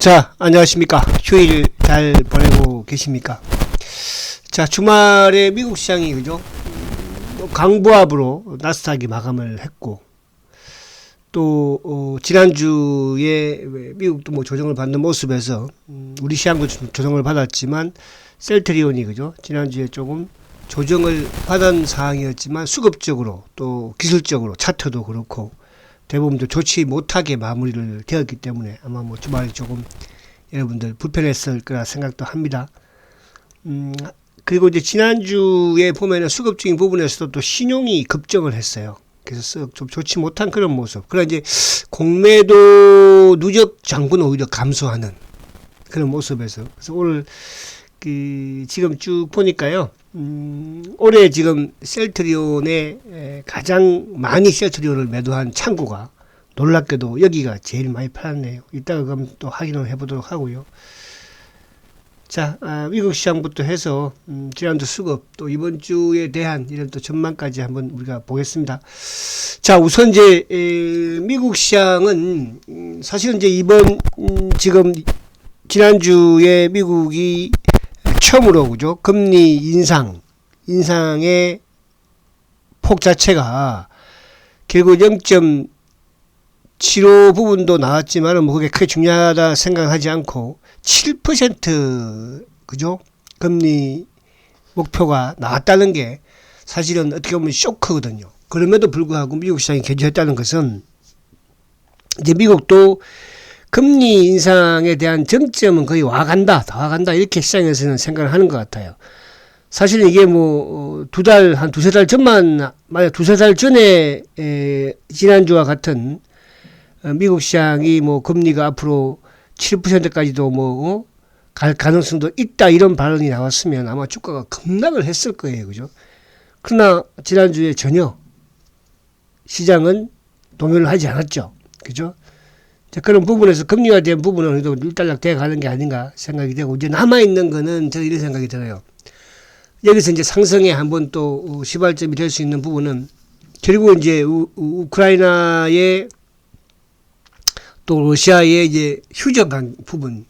자, 안녕하십니까. 휴일 잘 보내고 계십니까? 자, 주말에 미국 시장이, 그죠? 강보합으로 나스닥이 마감을 했고, 또, 지난주에 미국도 뭐 조정을 받는 모습에서, 우리 시장도 조정을 받았지만, 셀트리온이, 그죠? 지난주에 조금 조정을 받은 상황이었지만, 수급적으로, 또 기술적으로, 차트도 그렇고, 대부분도 좋지 못하게 마무리를 되었기 때문에 아마 뭐 주말이 조금 여러분들 불편했을 거라 생각도 합니다. 그리고 이제 지난주에 보면은 수급적인 부분에서도 또 신용이 급증을 했어요. 그래서 좀 좋지 못한 그런 모습. 그러나 이제 공매도 누적 장분 오히려 감소하는 그런 모습에서. 그래서 오늘 지금 쭉 보니까요. 올해 지금 셀트리온에 가장 많이 셀트리온을 매도한 창구가 놀랍게도 여기가 제일 많이 팔았네요. 이따가 그럼 또 확인을 해보도록 하고요. 자, 미국 시장부터 해서 지난주 수급 또 이번 주에 대한 이런 또 전망까지 한번 우리가 보겠습니다. 자, 우선 이제 미국 시장은 사실은 이제 이번 지금 지난주에 미국이 처음으로, 그죠? 금리 인상의 폭 자체가 결국 0.75 부분도 나왔지만 뭐 그게 크게 중요하다 생각하지 않고 7% 그죠? 금리 목표가 나왔다는 게 사실은 어떻게 보면 쇼크거든요. 그럼에도 불구하고 미국 시장이 견제했다는 것은 이제 미국도 금리 인상에 대한 정점은 거의 다 와간다 이렇게 시장에서는 생각을 하는 것 같아요. 사실 이게 뭐 한 두세 달 전만, 만약 두세 달 전에 지난주와 같은 미국 시장이 뭐 금리가 앞으로 7%까지도 뭐 갈 가능성도 있다 이런 발언이 나왔으면 아마 주가가 급락을 했을 거예요, 그죠? 그러나 지난주에 전혀 시장은 동요를 하지 않았죠, 그죠? 그런 부분에서 금리화 된 부분은 그래도 일단락 돼 가는 게 아닌가 생각이 되고, 이제 남아있는 거는 저 이런 생각이 들어요. 여기서 이제 상승에 한번 또 시발점이 될 수 있는 부분은 결국 이제 우크라이나의 또 러시아의 이제 휴전한 부분,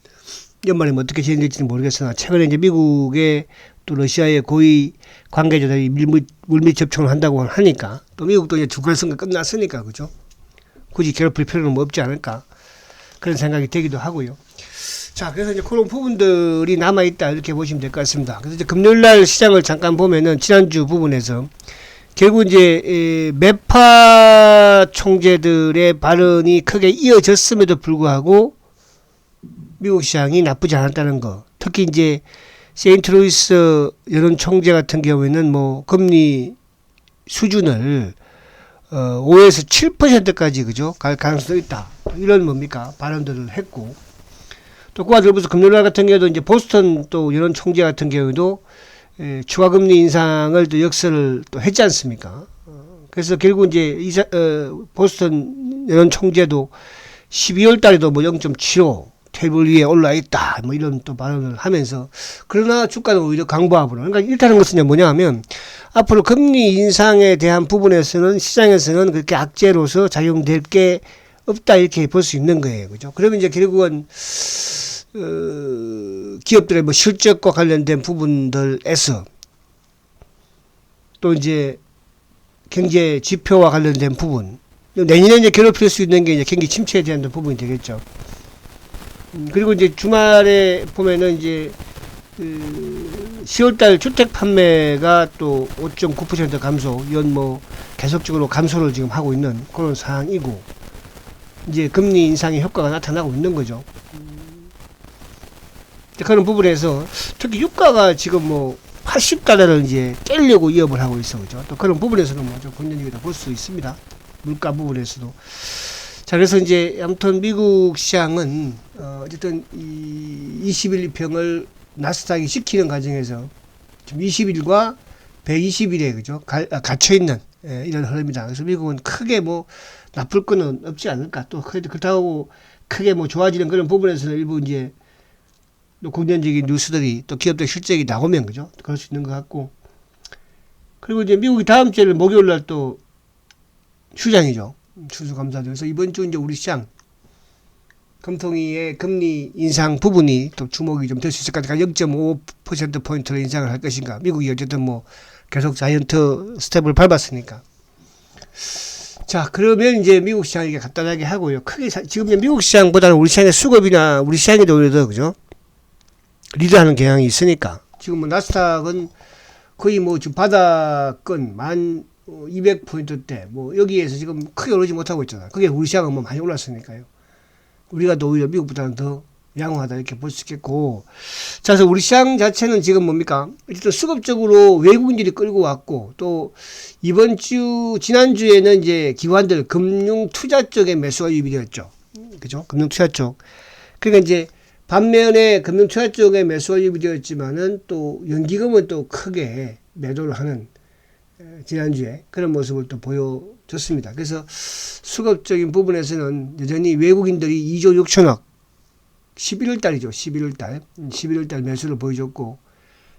연말에 뭐 어떻게 진행될지는 모르겠으나 최근에 이제 미국의 또 러시아의 고위 관계자들이 물밑 접촉을 한다고 하니까 또 미국도 이제 주권선거 끝났으니까, 그죠? 굳이 괴롭힐 필요는 뭐 없지 않을까 그런 생각이 되기도 하고요. 자, 그래서 이제 그런 부분들이 남아있다 이렇게 보시면 될 것 같습니다. 그래서 이제 금요일날 시장을 잠깐 보면은 지난주 부분에서 결국 이제 매파 총재들의 발언이 크게 이어졌음에도 불구하고 미국 시장이 나쁘지 않았다는 거. 특히 이제 세인트루이스 여론 총재 같은 경우에는 뭐 금리 수준을 5에서 7%까지, 그죠? 갈 가능성이 있다. 이런 뭡니까? 발언들을 했고. 또 그와 더불어서 금요일 같은 경우도 이제 보스턴 또 여론 총재 같은 경우도 추가 금리 인상을 또 역설을 또 했지 않습니까? 그래서 결국 이제 보스턴 여론 총재도 12월 달에도 뭐 0.75 테이블 위에 올라 있다. 뭐 이런 또 발언을 하면서, 그러나 주가는 오히려 강보합으로. 그러니까 일단은 것은 뭐냐 하면 앞으로 금리 인상에 대한 부분에서는 시장에서는 그렇게 악재로서 작용될 게 없다 이렇게 볼 수 있는 거예요, 그죠? 그러면 이제 결국은 기업들의 뭐 실적과 관련된 부분들에서 또 이제 경제 지표와 관련된 부분, 내년에 이제 괴롭힐 수 있는 게 이제 경기 침체에 대한 부분이 되겠죠. 그리고 이제 주말에 보면은 이제 10월달 주택 판매가 또 5.9% 감소, 이건 뭐 계속적으로 감소를 지금 하고 있는 그런 상황이고, 이제 금리 인상의 효과가 나타나고 있는 거죠. 그런 부분에서 특히 유가가 지금 뭐 80달러를 이제 깨려고 위협을 하고 있어, 그죠? 또 그런 부분에서는 뭐 좀 긍정적이다 볼 수 있습니다. 물가 부분에서도. 자, 그래서 이제 아무튼 미국 시장은 어쨌든 이 21평을 나스닥이 시키는 과정에서 지금 20일과 120일에, 그죠? 갇혀 있는 이런 흐름이다. 그래서 미국은 크게 뭐 나쁠 거는 없지 않을까. 또 그렇다고 크게 뭐 좋아지는 그런 부분에서는 일부 이제 또 긍정적인 뉴스들이 또 기업들 실적이 나오면, 그죠? 그럴 수 있는 것 같고. 그리고 이제 미국이 다음 주에 목요일 날 또 휴장이죠. 추수감사절. 그래서 이번 주 이제 우리 시장 금통위의 금리 인상 부분이 또 주목이 좀 될 수 있을 것 같아요. 0.5%포인트를 인상을 할 것인가. 미국이 어쨌든 뭐 계속 자이언트 스텝을 밟았으니까. 자, 그러면 이제 미국 시장 이게 간단하게 하고요. 크게 지금 미국 시장보다는 우리 시장의 수급이나 우리 시장이 오히려 더 그죠? 리드하는 경향이 있으니까. 지금 뭐 나스닥은 거의 뭐 지금 바닥권 1200포인트대 뭐 여기에서 지금 크게 오르지 못하고 있잖아. 그게 우리 시장은 뭐 많이 올랐으니까요. 우리가 또 오히려 미국보다는 더 양호하다 이렇게 볼 수 있겠고. 자, 그래서 우리 시장 자체는 지금 뭡니까? 일단 수급적으로 외국인들이 끌고 왔고, 또 이번 주, 지난주에는 이제 기관들, 금융투자 쪽에 매수가 유입이 되었죠. 그죠? 금융투자 쪽. 그러니까 이제 반면에 금융투자 쪽에 매수가 유입이 되었지만은 또 연기금은 또 크게 매도를 하는 지난주에 그런 모습을 또 보여줬습니다. 그래서 수급적인 부분에서는 여전히 외국인들이 2조 6천억 11월 달이죠. 11월 달 매수를 보여줬고,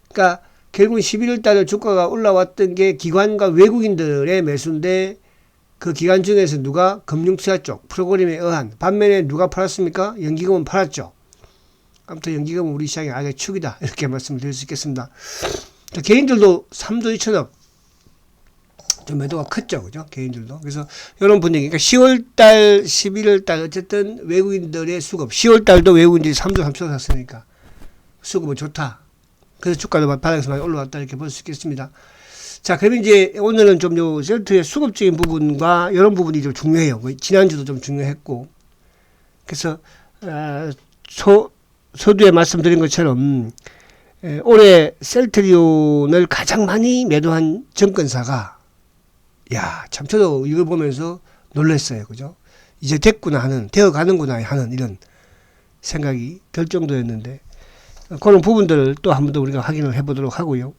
그러니까 결국은 11월 달에 주가가 올라왔던 게 기관과 외국인들의 매수인데 그 기간 중에서 누가 금융투자 쪽 프로그램에 의한 반면에 누가 팔았습니까? 연기금은 팔았죠. 아무튼 연기금은 우리 시장의 악의 축이다 이렇게 말씀을 드릴 수 있겠습니다. 개인들도 3조 2천억 좀 매도가 컸죠. 그죠? 개인들도. 그래서 이런 분위기. 그러니까 10월달, 11월달 어쨌든 외국인들의 수급. 10월달도 외국인들이 3조 3천억 샀으니까 수급은 좋다. 그래서 주가도 바닥에서 많이 올라왔다 이렇게 볼 수 있겠습니다. 자, 그러면 이제 오늘은 좀 요 셀트의 수급적인 부분과 이런 부분이 좀 중요해요. 지난주도 좀 중요했고. 그래서 서두에 말씀드린 것처럼 올해 셀트리온을 가장 많이 매도한 증권사가 야, 참 저도 이걸 보면서 놀랐어요. 그죠? 이제 됐구나 하는, 되어가는구나 하는 이런 생각이 들 정도였는데 그런 부분들을 또 한 번 더 우리가 확인을 해보도록 하고요.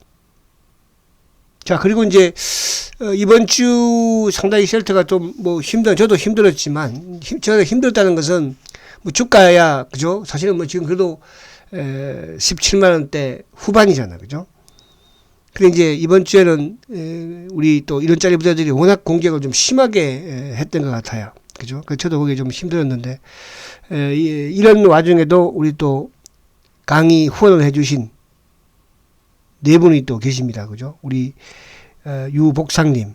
자, 그리고 이제 이번 주 상당히 셀트가 좀 뭐 저도 힘들었지만 저도 힘들었다는 것은 뭐 주가야 그죠? 사실은 뭐 지금 그래도 17만원대 후반이잖아. 그죠? 근데 이제 이번 주에는 우리 또 이런짜리 부자들이 워낙 공격을 좀 심하게 했던 것 같아요. 그죠? 저도 그게 좀 힘들었는데 이런 와중에도 우리 또 강의 후원을 해주신 네 분이 또 계십니다. 그죠? 우리 유복상님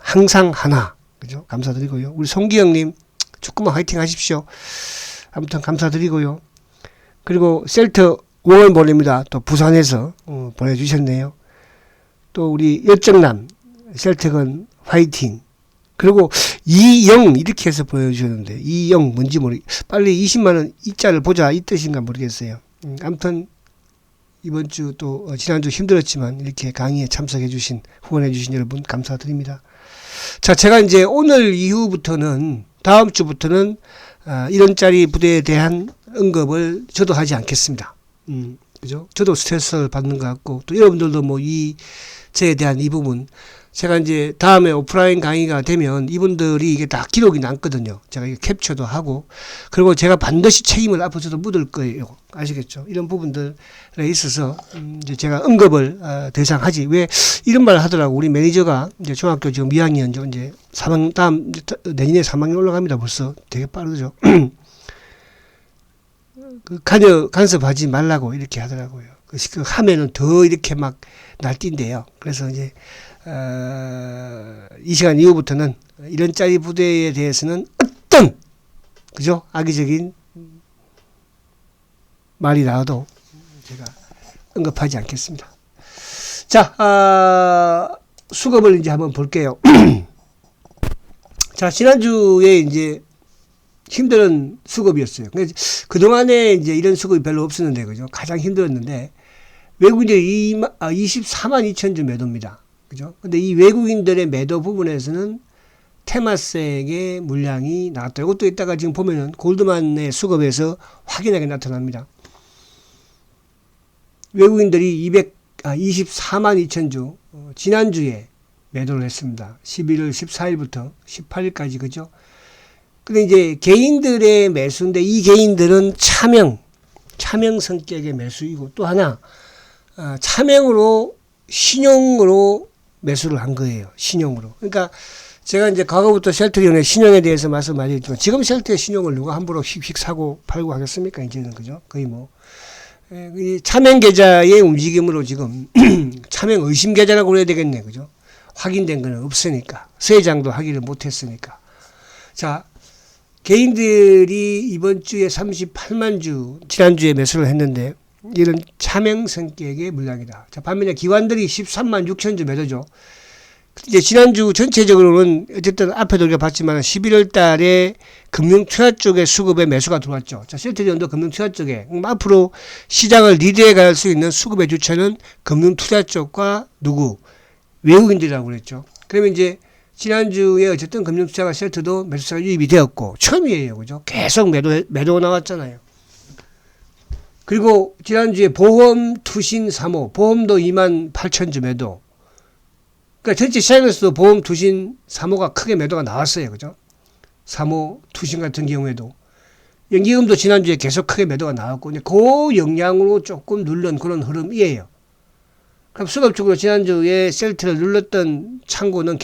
항상 하나 그죠? 감사드리고요. 우리 송기영님 축구만 화이팅 하십시오. 아무튼 감사드리고요. 그리고 셀트 응원 보냅니다. 또 부산에서 보내주셨네요. 또 우리 열정남 셀트건 화이팅. 그리고 이영 이렇게 해서 보여주셨는데 이영 뭔지 빨리 20만원 이자를 보자 이 뜻인가 모르겠어요. 아무튼 이번 주 또 지난주 힘들었지만 이렇게 강의에 참석해 주신 후원해 주신 여러분 감사드립니다. 자, 제가 이제 오늘 이후부터는 다음 주부터는 이런짜리 부대에 대한 언급을 저도 하지 않겠습니다. 그죠? 저도 스트레스를 받는 것 같고 또 여러분들도 뭐 저에 대한 이 부분 제가 이제 다음에 오프라인 강의가 되면 이분들이 이게 다 기록이 남거든요. 제가 이게 캡처도 하고 그리고 제가 반드시 책임을 앞으로도 묻을 거예요. 아시겠죠? 이런 부분들에 있어서 이제 제가 언급을 대상하지 왜 이런 말을 하더라고. 우리 매니저가 이제 중학교 지금 2학년 이제 3학 다음 내년에 3학년 올라갑니다. 벌써 되게 빠르죠. 간섭하지 말라고 이렇게 하더라고요. 그 하면은 더 이렇게 막 날뛴대요. 그래서 이제 이 시간 이후부터는 이런 짜리 부대에 대해서는 어떤 그죠? 악의적인 말이 나와도 제가 언급하지 않겠습니다. 자, 수급을 이제 한번 볼게요. 자, 지난주에 이제 힘든 수급이었어요. 그동안에 이제 이런 수급이 별로 없었는데, 그죠? 가장 힘들었는데, 외국인들이 24만 2천 주 매도입니다. 그죠? 근데 이 외국인들의 매도 부분에서는 테마색의 물량이 나왔다. 이것도 이따가 지금 보면은 골드만의 수급에서 확연하게 나타납니다. 외국인들이 24만 2천 주, 지난주에 매도를 했습니다. 11월 14일부터 18일까지, 그죠? 근데 이제 개인들의 매수인데 이 개인들은 차명 성격의 매수이고 또 하나, 차명으로, 신용으로 매수를 한 거예요. 신용으로. 그러니까 제가 이제 과거부터 셀트리온의 신용에 대해서 말씀 많이 했지만 지금 셀트의 신용을 누가 함부로 휙휙 사고 팔고 하겠습니까? 이제는 그죠? 거의 뭐 이 차명 계좌의 움직임으로 지금 차명 의심 계좌라고 그래야 되겠네, 그죠? 확인된 거는 없으니까 세장도 확인을 못했으니까. 자, 개인들이 이번 주에 38만 주 지난주에 매수를 했는데 이런 차명 성격의 물량이다. 자, 반면에 기관들이 13만 6천 주 매도죠. 이제 지난주 전체적으로는 어쨌든 앞에도 우리가 봤지만 11월 달에 금융투자 쪽의 수급에 매수가 들어왔죠. 자, 셀트리온도 금융투자 쪽에 앞으로 시장을 리드해 갈 수 있는 수급의 주체는 금융투자 쪽과 누구? 외국인들이라고 그랬죠. 그러면 이제 지난주에 어쨌든 금융투자가 셀트도 매수세가 유입이 되었고 처음이에요. 그죠? 계속 매도 나왔잖아요. 그리고 지난주에 보험, 투신, 사모, 보험도 2만 8천 주 매도. 그러니까 전체 시장에서도 보험, 투신, 사모가 크게 매도가 나왔어요. 그죠? 사모, 투신 같은 경우에도. 연기금도 지난주에 계속 크게 매도가 나왔고, 그 영향으로 조금 누른 그런 흐름이에요. 그럼 수급적으로 지난주에 셀트를 눌렀던 창고는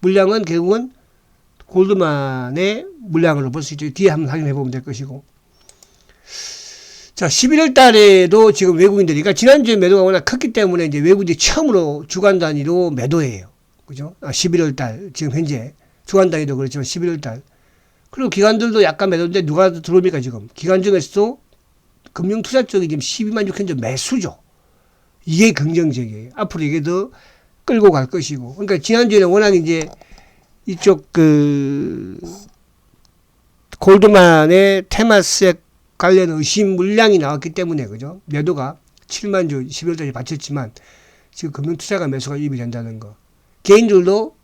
물량은 결국은 골드만의 물량으로 볼 수 있죠. 뒤에 한번 확인해 보면 될 것이고. 자, 11월 달에도 지금 외국인들이, 그러니까 지난주에 매도가 워낙 컸기 때문에 이제 외국인들이 처음으로 주간 단위로 매도해요. 그죠? 11월 달, 지금 현재. 주간 단위도 그렇지만 11월 달. 그리고 기관들도 약간 매도인데 누가 들어옵니까, 지금? 기관 중에서도 금융투자 쪽이 지금 12만 6천 주 매수죠. 이게 긍정적이에요. 앞으로 이게 더 끌고 갈 것이고. 그러니까 지난주에는 워낙 이제 이쪽 골드만의 테마스에 관련 의심 물량이 나왔기 때문에, 그죠? 매도가 7만 주 12월달에 바쳤지만 지금 금융투자가 매수가 유입이 된다는 거. 개인들도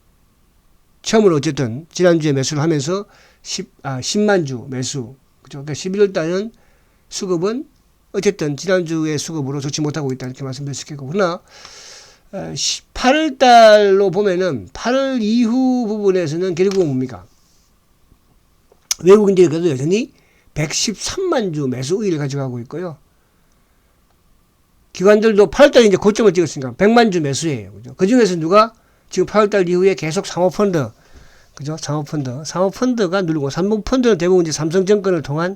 처음으로 어쨌든 지난주에 매수를 하면서 10만 주 매수. 그죠? 그러니까 11월달은 수급은 어쨌든 지난주의 수급으로 좋지 못하고 있다. 이렇게 말씀드릴 수 있겠고. 그러나 8월달로 보면은 8월 이후 부분에서는 결국은 뭡니까? 외국인들이 그래도 여전히 113만 주 매수 우위를 가져가고 있고요. 기관들도 8월달에 이제 고점을 찍었으니까 100만 주 매수예요. 그죠? 그 중에서 누가 지금 8월달 이후에 계속 사모펀드, 그죠? 사모펀드가 누르고, 사모펀드는 대부분 이제 삼성증권을 통한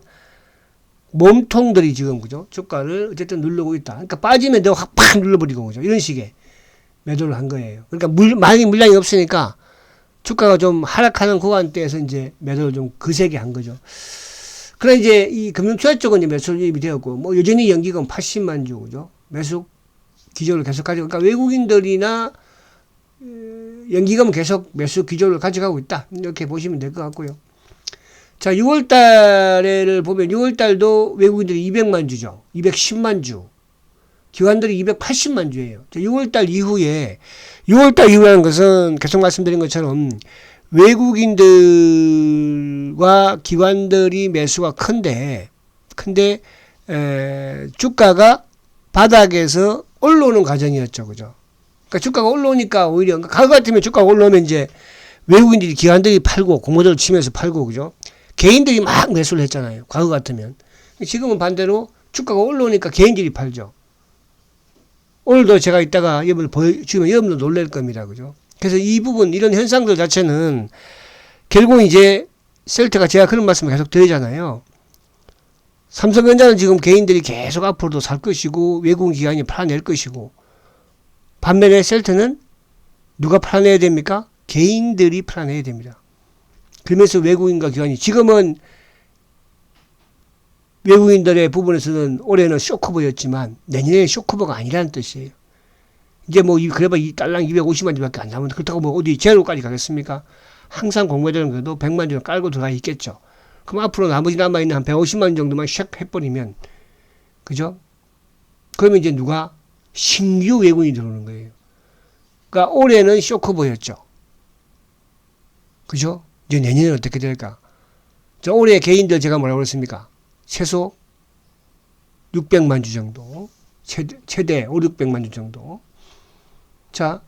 몸통들이 지금, 그죠? 주가를 어쨌든 누르고 있다. 그러니까 빠지면 내가 확 팍 눌러버리고, 그죠? 이런 식의 매도를 한 거예요. 그러니까 많이 물량이 없으니까 주가가 좀 하락하는 구간대에서 이제 매도를 좀 거세게 한 거죠. 그래 이제 이 금융투자 쪽은 이제 매수 유입이 되었고, 뭐 여전히 연기금 80만 주, 그죠? 매수 기조를 계속 가지고, 그러니까 외국인들이나 연기금은 계속 매수 기조를 가져가고 있다. 이렇게 보시면 될 것 같고요. 자, 6월 달을 보면 6월 달도 외국인들이 200만 주죠. 210만 주. 기관들이 280만 주예요. 6월달 이후에, 6월달 이후라는 것은 계속 말씀드린 것처럼 외국인들과 기관들이 매수가 큰데 주가가 바닥에서 올라오는 과정이었죠. 그죠? 그러니까 주가가 올라오니까 오히려, 과거 같으면 주가가 올라오면 이제 외국인들이 기관들이 팔고 고모들을 치면서 팔고, 그죠? 개인들이 막 매수를 했잖아요. 과거 같으면. 지금은 반대로 주가가 올라오니까 개인들이 팔죠. 오늘도 제가 이따가 여러분을 보여주면 여러분도 놀랄 겁니다. 그죠? 그래서 이 부분, 이런 현상들 자체는 결국 이제 셀트가 제가 그런 말씀을 계속 드리잖아요. 삼성전자는 지금 개인들이 계속 앞으로도 살 것이고 외국인 기관이 팔아낼 것이고, 반면에 셀트는 누가 팔아내야 됩니까? 개인들이 팔아내야 됩니다. 그러면서 외국인과 기관이, 지금은 외국인들의 부분에서는 올해는 쇼커버였지만 내년에 쇼커버가 아니라는 뜻이에요. 이제 뭐 그래봐 이 달랑 250만 주밖에 안 남았는데 그렇다고 뭐 어디 제로까지 가겠습니까? 항상 공매도는 그래도 100만 주는 깔고 들어가 있겠죠. 그럼 앞으로 나머지 남아있는 한 150만 정도만 샥 해버리면, 그죠? 그러면 이제 누가? 신규 외국인이 들어오는 거예요. 그러니까 올해는 쇼커버였죠. 그죠? 이제 내년에는 어떻게 될까? 저 올해 개인들 제가 뭐라고 그랬습니까? 최소 600만 주 정도. 최대 5, 600만 주 정도. 자,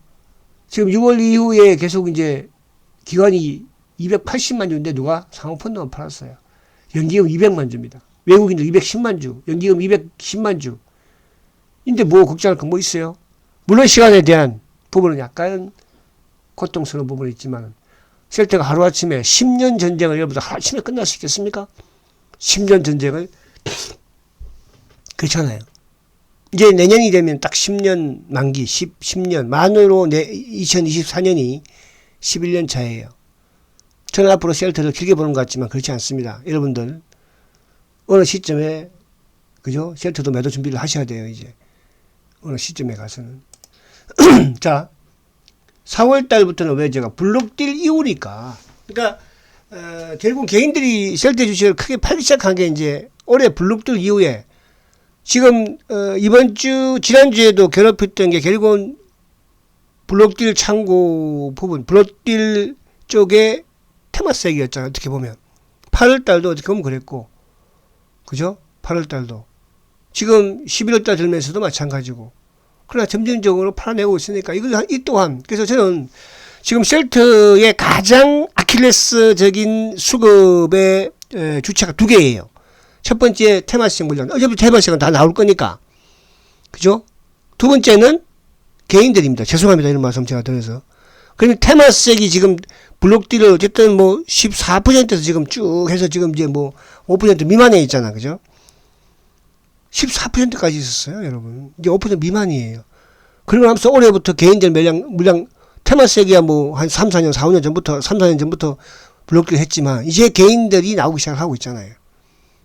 지금 6월 이후에 계속 이제 기관이 280만 주인데 누가 사모펀드만 팔았어요. 연기금 200만 주입니다. 외국인들 210만 주, 연기금 210만 주. 근데 뭐 걱정할 거 뭐 있어요? 물론 시간에 대한 부분은 약간 고통스러운 부분이 있지만 셀트가 하루아침에 10년 전쟁을 여러분들 하루아침에 끝날 수 있겠습니까? 10년 전쟁을. 그렇잖아요. 이제 내년이 되면 딱 10년 만기, 10년. 만으로 2024년이 11년 차예요. 저는 앞으로 셀트를 길게 보는 것 같지만 그렇지 않습니다. 여러분들, 어느 시점에, 그죠? 셀트도 매도 준비를 하셔야 돼요, 이제. 어느 시점에 가서는. 자, 4월 달부터는 왜 제가 블록딜 이후니까. 그러니까, 결국 개인들이 셀트 주식을 크게 팔기 시작한 게 이제 올해 블록딜 이후에 지금, 지난주에도 괴롭혔던 게 결국은 블록딜 창고 부분, 블록딜 쪽에 테마색이었잖아요. 어떻게 보면. 8월 달도 어떻게 보면 그랬고. 그죠? 8월 달도. 지금 11월 달 들면서도 마찬가지고. 그러나 점진적으로 팔아내고 있으니까 이 또한 그래서 저는 지금 셀트의 가장 아킬레스적인 수급의 주체가 두 개예요. 첫 번째 테마식 물량. 어차피 테마식은 다 나올 거니까. 그죠? 두 번째는 개인들입니다. 죄송합니다. 이런 말씀 제가 드려서. 그러면 테마색이 지금 블록딜을 어쨌든 뭐 14%에서 지금 쭉 해서 지금 이제 뭐 5% 미만에 있잖아. 그죠? 14%까지 있었어요, 여러분. 이제 5% 미만이에요. 그리고 나서 올해부터 개인들 물량, 테마색이야 뭐 한 3, 4년, 4, 5년 전부터, 3, 4년 전부터 블록딜 했지만, 이제 개인들이 나오기 시작하고 있잖아요.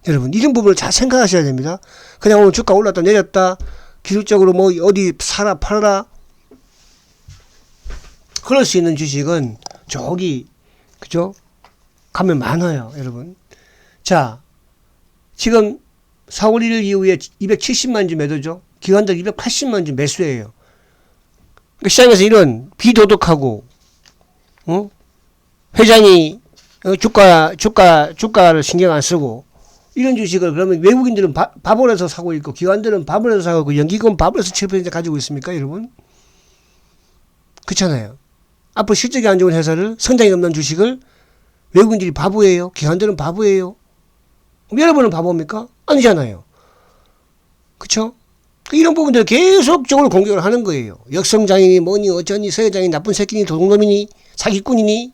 여러분, 이런 부분을 잘 생각하셔야 됩니다. 그냥 오늘 주가 올랐다, 내렸다, 기술적으로 뭐 어디 사라, 팔아라. 그럴 수 있는 주식은 저기, 그죠? 가면 많아요, 여러분. 자, 지금 4월 1일 이후에 270만 주 매도죠. 기관들 280만 주 매수예요. 그러니까 시장에서 이런 비도덕하고, 회장이 주가를 신경 안 쓰고, 이런 주식을 그러면 외국인들은 밥을 해서 사고 있고, 기관들은 밥을 해서 사고, 연기금 밥을 해서 7% 가지고 있습니까, 여러분? 그렇잖아요. 앞으로 실적이 안 좋은 회사를, 성장이 없는 주식을 외국인들이 바보예요. 기관들은 바보예요. 여러분은 바보입니까? 아니잖아요. 그쵸? 이런 부분들 계속적으로 공격을 하는 거예요. 역성장이니 뭐니 어쩌니 서회장이 나쁜 새끼니 도둑놈이니 사기꾼이니.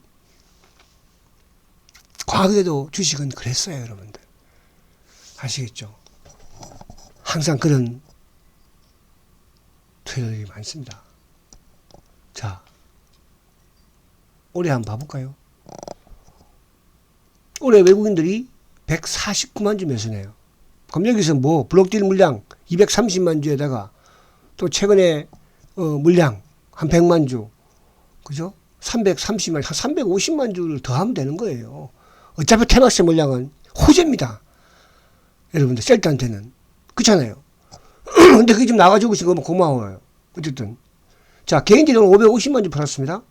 과거에도 주식은 그랬어요, 여러분들. 아시겠죠? 항상 그런 트레이더들이 많습니다. 자, 올해 한번 봐볼까요? 올해 외국인들이 149만 주 매수네요. 그럼 여기서 뭐 블록딜 물량 230만 주에다가 또 최근에 물량 한 100만 주, 그죠? 330만, 한 350만 주를 더하면 되는 거예요. 어차피 테마스 물량은 호재입니다. 여러분들 셀트한테는. 그렇잖아요. 근데 그게 좀 나가지고 지금 고마워요. 어쨌든. 자, 개인들은 550만 주 팔았습니다.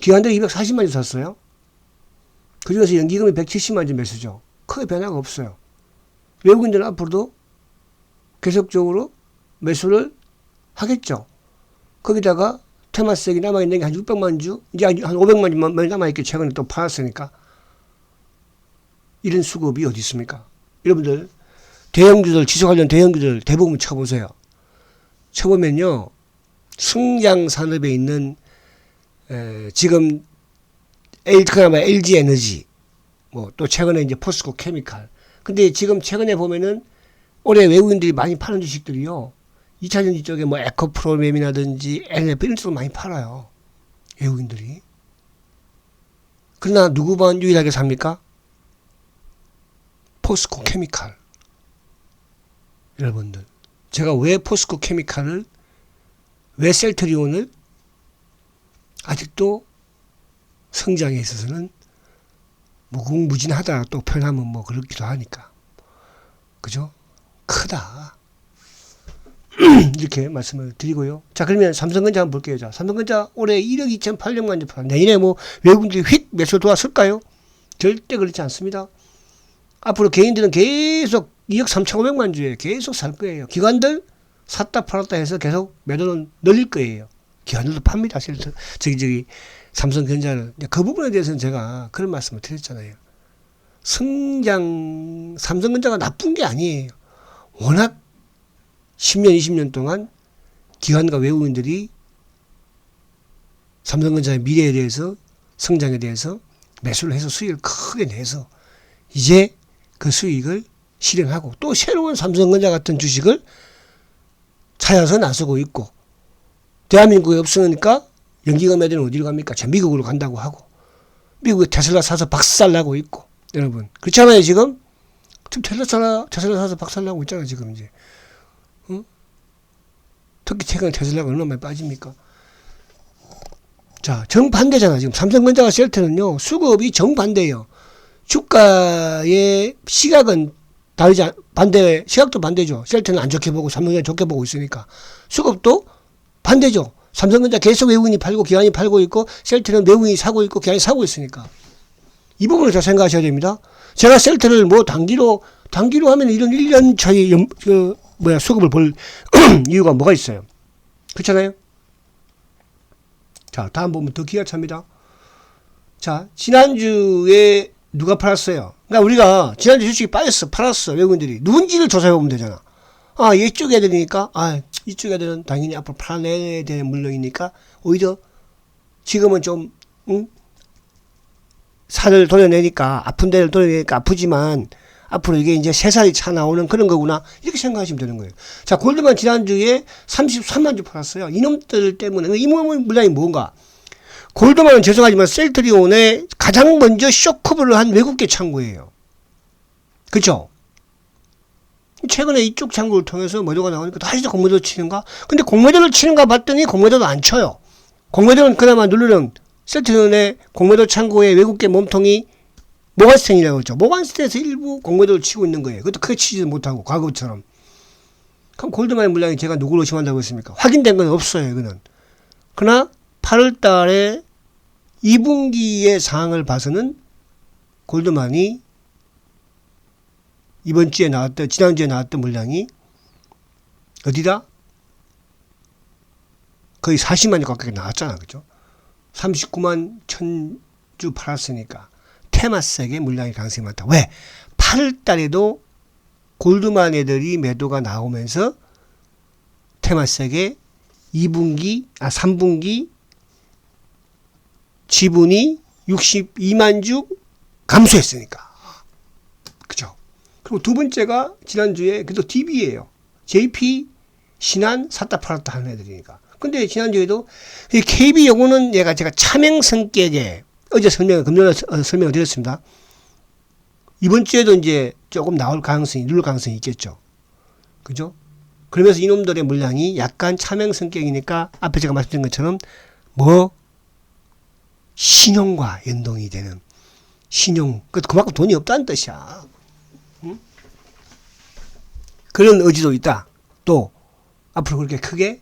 기관들이 240만 주 샀어요. 그 중에서 연기금이 170만 주 매수죠. 크게 변화가 없어요. 외국인들은 앞으로도 계속적으로 매수를 하겠죠. 거기다가 테마색이 남아있는 게 한 600만 주, 이제 한 500만 주만 남아있게 최근에 또 팔았으니까. 이런 수급이 어디 있습니까? 여러분들, 대형주들, 지수 관련 대형주들 대부분 쳐보세요. 쳐보면요, 성장 산업에 있는, 지금, 그나마 LG 에너지, 뭐, 또 최근에 이제 포스코 케미칼. 근데 지금 최근에 보면은 올해 외국인들이 많이 파는 주식들이요. 2차전지 쪽에 뭐 에코프로mem이라든지 NF 이런 쪽으로 많이 팔아요. 외국인들이. 그러나 누구만 유일하게 삽니까? 포스코 케미칼. 여러분들. 제가 왜 포스코 케미칼을, 왜 셀트리온을 아직도 성장에 있어서는 무궁무진하다 또 표현하면 뭐 그렇기도 하니까. 그죠? 크다. 이렇게 말씀을 드리고요. 자, 그러면 삼성전자 한번 볼게요. 자, 삼성전자 올해 1억 2,800만 주 팔았는데 내년에 뭐 외국인들이 휙 매수 도왔을까요? 절대 그렇지 않습니다. 앞으로 개인들은 계속 2억 3,500만 주에 계속 살 거예요. 기관들 샀다 팔았다 해서 계속 매도는 늘릴 거예요. 기관들도 팝니다. 삼성전자를. 그 부분에 대해서는 제가 그런 말씀을 드렸잖아요. 삼성전자가 나쁜 게 아니에요. 워낙 10년, 20년 동안 기관과 외국인들이 삼성전자의 미래에 대해서 성장에 대해서 매수를 해서 수익을 크게 내서 이제 그 수익을 실행하고 또 새로운 삼성전자 같은 주식을 찾아서 나서고 있고 대한민국에 없으니까 연기금 애들은 어디로 갑니까? 저 미국으로 간다고 하고 미국에 테슬라 사서 박살나고 있고 여러분 그렇잖아요 지금 테슬라 사서 박살나고 있잖아요 지금 이제 특히 최근에 테슬라가 얼마나 많이 빠집니까? 자 정반대잖아 지금 삼성전자와 셀트는요 수급이 정반대예요. 주가의 시각은 다르지 반대 시각도 반대죠. 셀트는 안 좋게 보고 삼성전자 좋게 보고 있으니까 수급도 반대죠. 삼성전자 계속 외국인이 팔고 기관이 팔고 있고 셀트는 외국인이 사고 있고 기관이 사고 있으니까 이 부분을 잘 생각하셔야 됩니다. 제가 셀트를 뭐 단기로 하면 이런 1년 차이 수급을 볼 이유가 뭐가 있어요. 그렇잖아요. 자 다음 보면 더 기가 찹니다. 자 지난주에 누가 팔았어요. 그러니까 우리가 지난주 주식이 빠졌어 팔았어 외국인들이 누군지를 조사해보면 되잖아. 아 이쪽 애들이니까 이쪽 애들은 당연히 앞으로 팔아내야 되는 물량이니까 오히려 지금은 좀 살을 도려내니까 아픈 데를 도려내니까 아프지만 앞으로 이게 이제 3살이 차 나오는 그런 거구나 이렇게 생각하시면 되는 거예요. 자 골드만 지난주에 33만 주 팔았어요. 이놈들 때문에 이 물량이 뭔가 골드만은 죄송하지만 셀트리온에 가장 먼저 쇼커브를 한 외국계 창구예요. 그쵸? 최근에 이쪽 창구를 통해서 매도가 나오니까 다시 공매도 치는가? 근데 공매도를 치는가 봤더니 공매도도 안 쳐요. 공매도는 그나마 누르는 셀트리온의 공매도 창구의 외국계 몸통이 모간스탠이라고 그러죠. 모간스탠에서 일부 공매도를 치고 있는 거예요. 그것도 크게 치지도 못하고 과거처럼. 그럼 골드만의 물량이 제가 누구를 의심한다고 했습니까? 확인된 건 없어요. 이거는. 그러나 8월 달에 2분기의 상황을 봐서는 골드만이 지난주에 나왔던 물량이 어디다? 거의 40만이 가깝게 나왔잖아. 그죠? 39만 1000주 팔았으니까 테마색의 물량이 가능성이 많다. 왜? 8월 달에도 골드만 애들이 매도가 나오면서 테마색의 3분기 지분이 62만 주 감소했으니까. 그죠? 그리고 두 번째가 지난주에 그래도 DB예요. JP, 신한 샀다 팔았다 하는 애들이니까. 근데 지난주에도 이 KB 요거는 제가 차명 성격의 어제 금요일에 설명을 드렸습니다. 이번 주에도 이제 조금 누를 가능성이 있겠죠. 그죠? 그러면서 이놈들의 물량이 약간 차명 성격이니까 앞에 제가 말씀드린 것처럼 신용과 연동이 되는 신용. 그만큼 돈이 없다는 뜻이야. 응? 그런 의지도 있다. 또 앞으로 그렇게 크게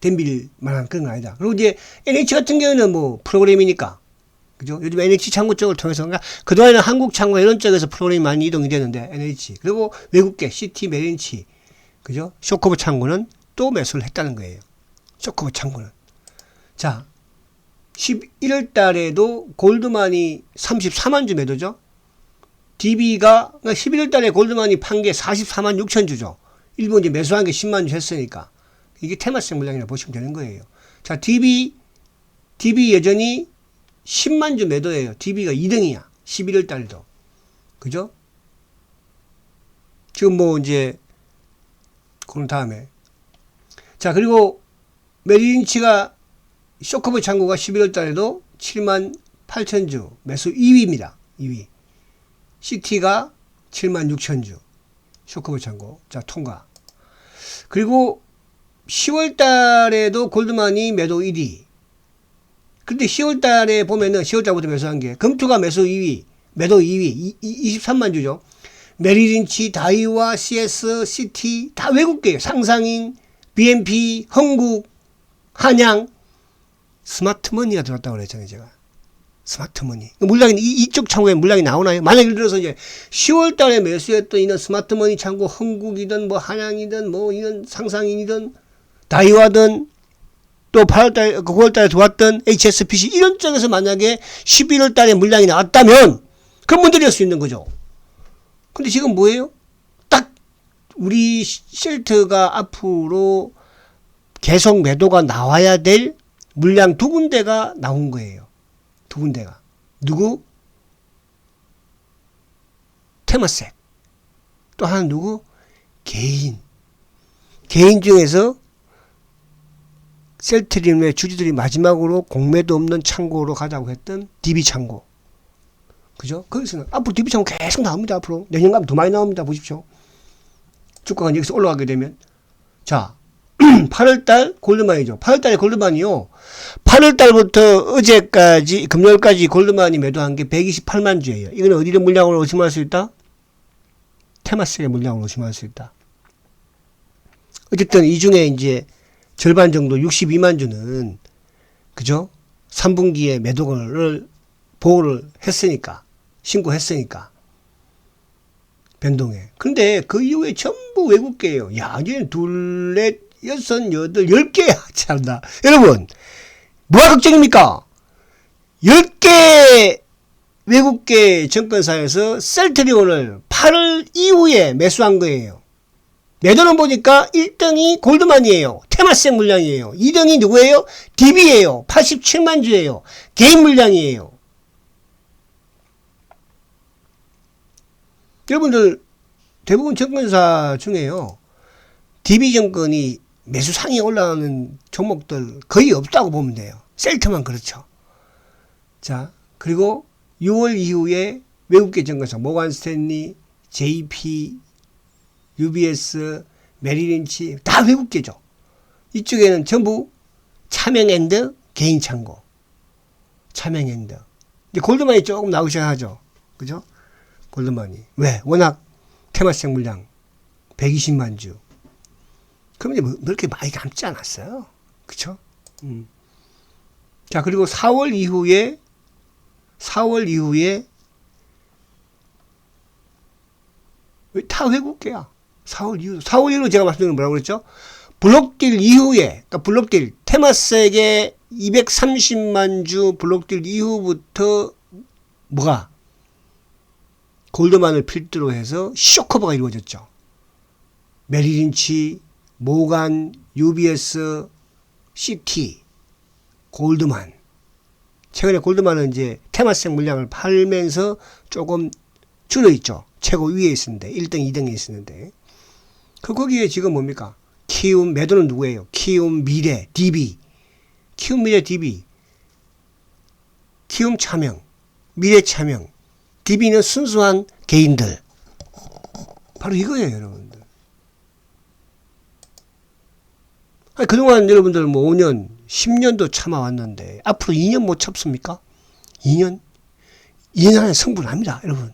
덤빌 만한 그런 건 아니다. 그리고 이제 NH 같은 경우는 프로그램이니까. 그죠? 요즘 NH 창구 쪽을 통해서, 그동안에는 한국 창구가 이런 쪽에서 프로그램이 많이 이동이 되는데, NH. 그리고 외국계, CT, 메린치. 그죠? 쇼커브 창구는 또 매수를 했다는 거예요. 쇼커브 창구는. 자, 11월 달에도 골드만이 34만 주 매도죠? DB가, 11월 달에 골드만이 판 게 44만 6천 주죠. 일본 이제 매수한 게 10만 주 했으니까. 이게 테마성 물량이라고 보시면 되는 거예요. 자, DB 여전히 10만 주 매도예요. DB가 2등이야. 11월 달에도. 그죠? 지금 이제, 그런 다음에. 자, 그리고 메리린치가 쇼커브 창구가 11월 달에도 7만 8천 주 매수 2위입니다. 2위. CT가 7만 6천 주. 쇼커브 창구. 자, 통과. 그리고 10월 달에도 골드만이 매도 1위. 근데 10월 달에 보면은 10월 달부터 매수한 게 금투가 매수 2위, 매도 2위, 23만 주죠. 메리린치, 다이와, CS, CT 다 외국계예요. 상상인, BNP, 흥국, 한양, 스마트머니가 들어왔다고 그랬잖아요, 제가. 스마트머니. 물량이 이쪽 창구에 물량이 나오나요? 만약 예를 들어서 이제 10월 달에 매수했던 이런 스마트머니 창구, 흥국이든 한양이든 이런 상상인이든 다이와든 또 8월달, 9월달에 들어왔던 HSBC 이런 쪽에서 만약에 11월달에 물량이 나왔다면 그런 분들이었을 수 있는 거죠. 근데 지금 뭐예요? 딱 우리 셀트가 앞으로 계속 매도가 나와야 될 물량 두 군데가 나온 거예요. 두 군데가. 누구? 테마섹. 또 하나 누구? 개인. 개인 중에서 셀트리온의 주주들이 마지막으로 공매도 없는 창고로 가자고 했던 DB 창고. 그죠? 거기서는 앞으로 DB 창고 계속 나옵니다. 앞으로. 내년 가면 더 많이 나옵니다. 보십시오. 주가가 여기서 올라가게 되면. 자, 8월달 골드만이죠. 8월달에 골드만이요. 8월달부터 어제까지, 금요일까지 골드만이 매도한 게 128만 주예요. 이거는 어디를 물량으로 의심할 수 있다? 테마섹의 물량으로 의심할 수 있다. 어쨌든 이 중에 이제 절반 정도 62만 주는, 그죠? 3분기에 매도를 보호를 했으니까, 신고했으니까. 변동에. 근데 그 이후에 전부 외국계예요. 야, 이제는 둘, 넷, 여섯, 여덟, 10개. 참나. 여러분, 뭐가 걱정입니까? 10개 외국계 증권사에서 셀트리온을 8월 이후에 매수한 거예요. 매도는 보니까 1등이 골드만이에요. 테마섹 물량이에요. 2등이 누구예요? DB예요. 87만 주예요. 개인 물량이에요. 여러분들 대부분 증권사 중에요. DB증권이 매수상이 올라오는 종목들 거의 없다고 보면 돼요. 셀트만 그렇죠. 자, 그리고 6월 이후에 외국계 증권사 모간 스탠리, JP, UBS, 메리린치 다 외국계죠. 이쪽에는 전부 차명앤드 개인 창고. 차명앤드. 이제 골드만이 조금 나오기 시작하죠. 그죠? 골드만이. 왜? 워낙 테마섹 물량 120만 주. 그럼 이제 뭐 그렇게 많이 남지 않았어요. 그쵸? 자, 그리고 4월 이후에 다 외국계야. 4월 이후로 제가 말씀드린 뭐라고 그랬죠? 블록딜 이후에, 그러니까 블록딜, 테마섹의 230만 주 블록딜 이후부터 뭐가? 골드만을 필두로 해서 쇼커버가 이루어졌죠. 메리린치, 모간, UBS, CT, 골드만. 최근에 골드만은 이제 테마섹 물량을 팔면서 조금 줄어있죠. 최고 위에 있었는데, 1등, 2등에 있었는데. 거기에 지금 뭡니까? 키움, 매도는 누구예요? 키움, 미래, DB. 키움, 미래, DB. 키움 차명, 미래 차명. DB는 순수한 개인들. 바로 이거예요, 여러분들. 아니, 그동안 여러분들 뭐 5년, 10년도 참아왔는데, 앞으로 2년 못 참습니까? 2년? 2년 안에 성불합니다, 여러분.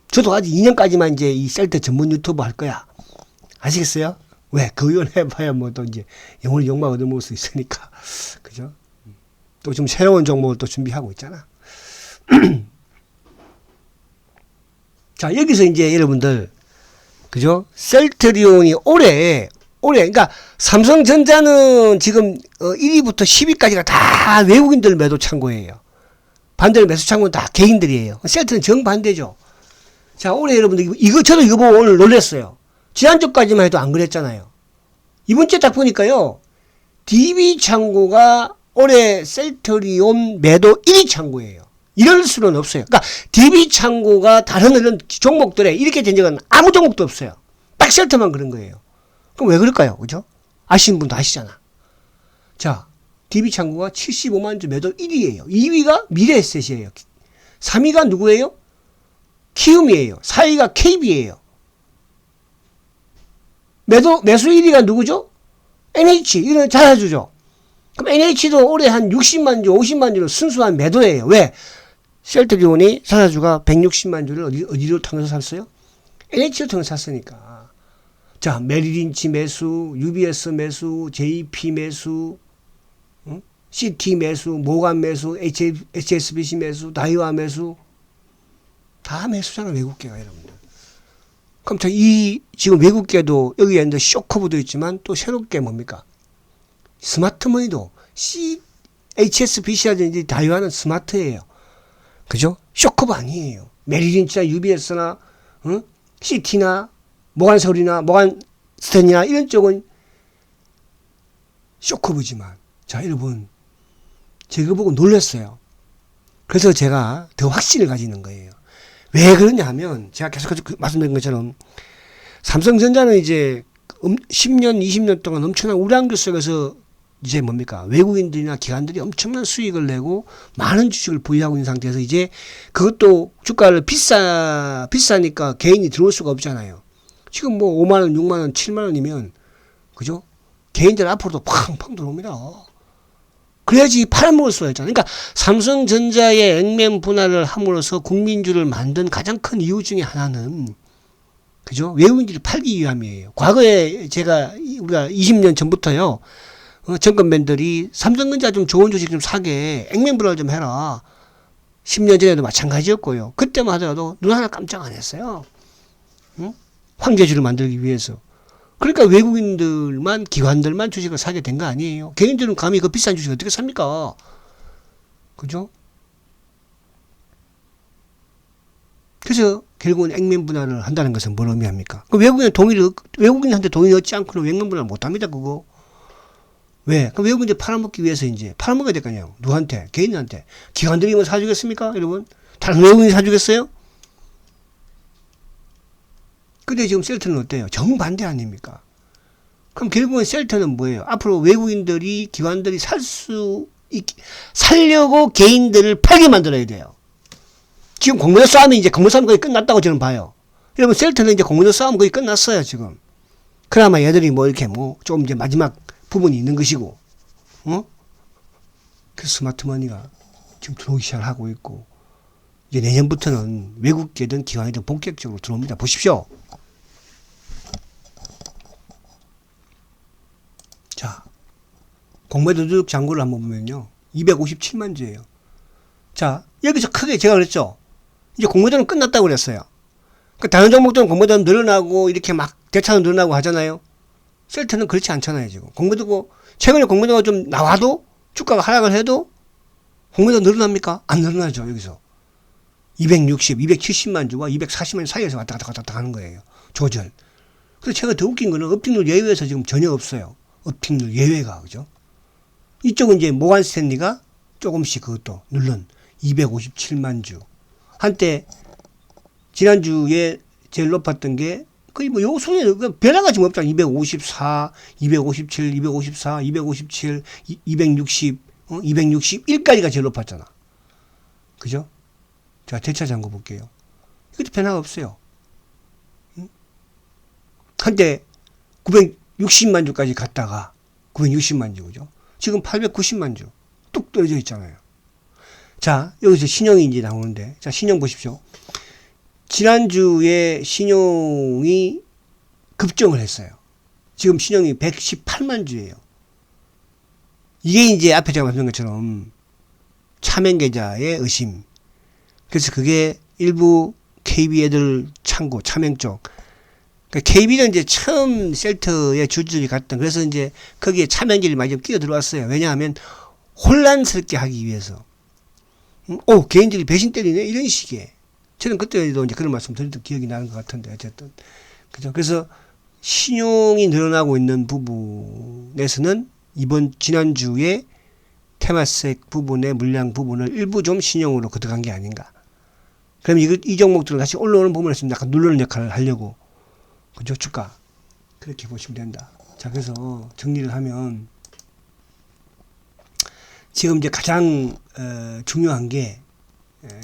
저도 아직 2년까지만 이제 이 셀트 전문 유튜브 할 거야. 아시겠어요? 왜? 그 의원 해봐야 뭐 또 이제 영혼의 욕망 얻어먹을 수 있으니까. 그죠? 또 좀 새로운 종목을 또 준비하고 있잖아. 자, 여기서 이제 여러분들, 그죠? 셀트리온이 그러니까 삼성전자는 지금 1위부터 10위까지가 다 외국인들 매도 창고예요. 반대로 매수 창고는 다 개인들이에요. 셀트는 정반대죠. 자, 올해 여러분들, 저도 이거 보고 오늘 놀랐어요. 지난주까지만 해도 안 그랬잖아요. 이번 주에 딱 보니까요, DB 창고가 올해 셀트리온 매도 1위 창고예요. 이럴 수는 없어요. 그러니까 DB 창고가 다른 이런 종목들에 이렇게 된 적은 아무 종목도 없어요. 딱 셀트만 그런 거예요. 그럼 왜 그럴까요? 그죠? 아시는 분도 아시잖아. 자, DB 창고가 75만 주 매도 1위예요. 2위가 미래에셋이에요. 3위가 누구예요? 키움이에요. 4위가 KB예요. 매수 1위가 누구죠? NH. 이거는 잘해주죠. 그럼 NH도 올해 한 60만 주, 50만 주로 순수한 매도예요. 왜? 셀트리온이 사사주가 160만 주를 어디로 통해서 샀어요? NH로 통해서 샀으니까. 자, 메리린치 매수, UBS 매수, JP 매수, CT 매수, 모간 매수, HSBC 매수, 다이와 매수. 다 매수잖아, 외국계가, 여러분들. 그럼 지금 외국계도 여기에 이제 쇼커브도 있지만 또 새롭게 뭡니까? 스마트머니도 HSBC라든지 다이와는 스마트예요. 그죠? 쇼커브 아니에요. 메리린치나 UBS나 CT나 모간서울이나 모간스탠이나 이런 쪽은 쇼커브지만 자, 여러분 제가 보고 놀랐어요. 그래서 제가 더 확신을 가지는 거예요. 왜 그러냐 하면 제가 계속 말씀드린 것처럼 삼성전자는 이제 10년, 20년 동안 엄청난 우량주 속에서 이제 뭡니까? 외국인들이나 기관들이 엄청난 수익을 내고 많은 주식을 보유하고 있는 상태에서 이제 그것도 주가를 비싸니까 개인이 들어올 수가 없잖아요. 지금 뭐 5만원, 6만원, 7만원이면, 그죠? 개인들 앞으로도 팡팡 들어옵니다. 그래야지 팔아먹을 수가 있잖아요. 그러니까 삼성전자의 액면 분할을 함으로써 국민주를 만든 가장 큰 이유 중에 하나는, 그죠? 외국인들이 팔기 위함이에요. 과거에 우리가 20년 전부터요, 정권맨들이 삼성전자 좀 좋은 주식 좀 사게 액면 분할 좀 해라. 10년 전에도 마찬가지였고요. 그때만 하더라도 눈 하나 깜짝 안 했어요. 응? 황제주를 만들기 위해서. 그러니까 외국인들만, 기관들만 주식을 사게 된 거 아니에요. 개인들은 감히 그 비싼 주식 어떻게 삽니까? 그죠? 그래서 결국은 액면 분할을 한다는 것은 뭘 의미합니까? 그 외국인한테 동의를 얻지 않고는 액면 분할 못 합니다, 그거. 왜? 그 외국인들 팔아먹기 위해서 이제 팔아먹어야 될 거 아니에요. 누구한테? 개인한테. 기관들이 뭐 사주겠습니까? 여러분? 다른 외국인이 사주겠어요? 근데 지금 셀트는 어때요? 정반대 아닙니까? 그럼 결국은 셀트는 뭐예요? 앞으로 외국인들이, 기관들이 살려고 개인들을 팔게 만들어야 돼요. 지금 공모전 싸움이 이제 거의 끝났다고 저는 봐요. 여러분, 셀트는 이제 공모전 싸움 거의 끝났어요, 지금. 그나마 얘들이 뭐 이렇게 좀 이제 마지막 부분이 있는 것이고, 그 스마트머니가 지금 들어오기 시작하고 있고, 이제 내년부터는 외국계든 기관이든 본격적으로 들어옵니다. 보십시오. 자, 공매도둑 잔고를 한번 보면요. 257만 주예요. 자, 여기서 크게 제가 그랬죠. 이제 공매도는 끝났다고 그랬어요. 그 다른 종목들은 공매도는 늘어나고 이렇게 막 대차도 늘어나고 하잖아요. 셀트는 그렇지 않잖아요, 지금. 공매도고, 최근에 공매도가 좀 나와도, 주가가 하락을 해도, 공매도 늘어납니까? 안 늘어나죠, 여기서. 270만 주와 240만 주 사이에서 왔다 갔다 하는 거예요. 조절. 그래서 제가 더 웃긴 거는 업틱률 예외에서 지금 전혀 없어요. 업틱률 예외가, 그죠? 이쪽은 이제 모간 스탠리가 조금씩 그것도 눌른 257만 주. 한때, 지난주에 제일 높았던 게 거의 뭐 요 손에 변화가 지금 없잖아. 254, 257, 254, 257, 260, 261까지가 제일 높았잖아. 그죠? 자, 대차 잔고 볼게요. 이것도 변화가 없어요. 한때 960만 주까지 갔다가 960만 주, 그죠? 지금 890만 주. 뚝 떨어져 있잖아요. 자, 여기서 신용이 이제 나오는데, 자, 신용 보십시오. 지난주에 신용이 급증을 했어요. 지금 신용이 118만 주예요. 이게 이제 앞에 제가 말씀드린 것처럼 차명계좌의 의심. 그래서 그게 일부 KB 애들 창고, 차명 쪽. 그러니까 KB는 이제 처음 셀트의 주주들이 갔던, 그래서 이제 거기에 차명들이 많이 좀 끼어 들어왔어요. 왜냐하면 혼란스럽게 하기 위해서. 개인들이 배신 때리네? 이런 식의. 저는 그때도 이제 그런 말씀 드렸던 기억이 나는 것 같은데, 어쨌든. 그죠? 그래서 신용이 늘어나고 있는 부분에서는 지난주에 테마색 부분의 물량 부분을 일부 좀 신용으로 걷어간 게 아닌가. 그럼 이 종목들은 다시 올라오는 부분에서 약간 누르는 역할을 하려고. 그죠? 주가. 그렇게 보시면 된다. 자, 그래서 정리를 하면, 지금 이제 가장, 중요한 게,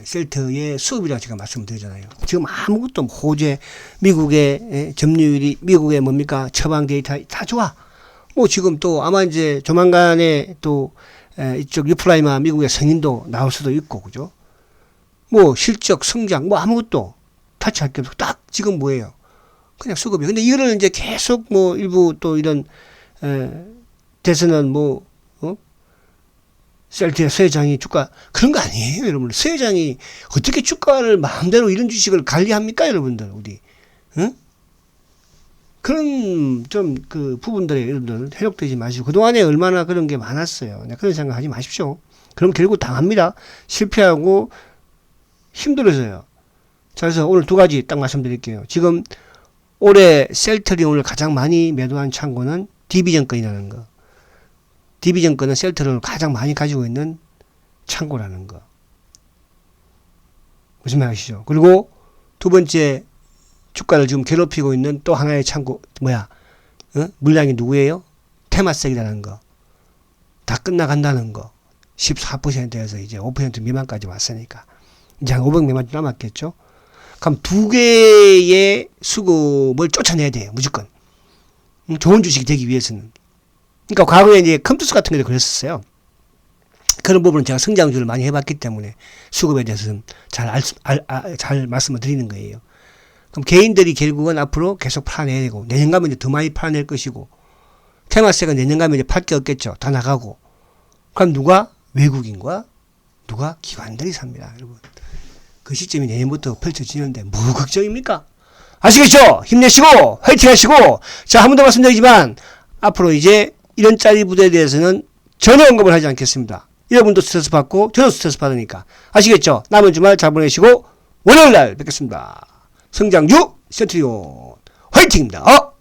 셀트의 수업이라고 제가 말씀드리잖아요. 지금 아무것도 호재, 미국의 점유율이, 미국의 뭡니까? 처방 데이터 다 좋아. 뭐 지금 또 아마 이제 조만간에 또, 이쪽 유프라이마 미국의 승인도 나올 수도 있고, 그죠? 뭐 실적, 성장, 뭐 아무것도 타치할 게 없고, 딱 지금 뭐예요? 그냥 수급이에요. 근데 이거를 이제 계속 뭐 일부 또 이런, 대선은 뭐, 셀트의 서 회장이 주가, 그런 거 아니에요, 여러분. 서 회장이 어떻게 주가를 마음대로 이런 주식을 관리합니까, 여러분들, 우리. 응? 그런 좀 그 부분들에 여러분들 해롭되지 마시고, 그동안에 얼마나 그런 게 많았어요. 그런 생각 하지 마십시오. 그럼 결국 당합니다. 실패하고 힘들어져요. 자, 그래서 오늘 두 가지 딱 말씀드릴게요. 지금 올해 셀트리 오늘 가장 많이 매도한 창고는 DB증권이라는 거. DB증권은 셀트를 가장 많이 가지고 있는 창고라는 거. 무슨 말 아시죠? 그리고 두 번째 주가를 지금 괴롭히고 있는 또 하나의 창고, 물량이 누구예요? 테마섹이라는 거. 다 끝나간다는 거. 14%에서 이제 5% 미만까지 왔으니까. 이제 한 500 미만 남았겠죠? 그럼 두 개의 수급을 쫓아내야 돼요. 무조건. 좋은 주식이 되기 위해서는. 그러니까 과거에 이제 컴투스 같은 경우도 그랬었어요. 그런 부분은 제가 성장주를 많이 해봤기 때문에 수급에 대해서는 잘 말씀을 드리는 거예요. 그럼 개인들이 결국은 앞으로 계속 팔아내야 되고, 내년 가면 이제 더 많이 팔아낼 것이고, 테마세가 내년 가면 이제 팔 게 없겠죠. 다 나가고. 그럼 누가? 외국인과 누가? 기관들이 삽니다. 여러분. 그 시점이 내년부터 펼쳐지는데 뭐 걱정입니까? 아시겠죠? 힘내시고 화이팅 하시고. 자, 한 번 더 말씀드리지만 앞으로 이제 이런 짜리 부대에 대해서는 전혀 언급을 하지 않겠습니다. 여러분도 스트레스 받고 저도 스트레스 받으니까. 아시겠죠? 남은 주말 잘 보내시고 월요일날 뵙겠습니다. 성장주 센트리온 화이팅입니다.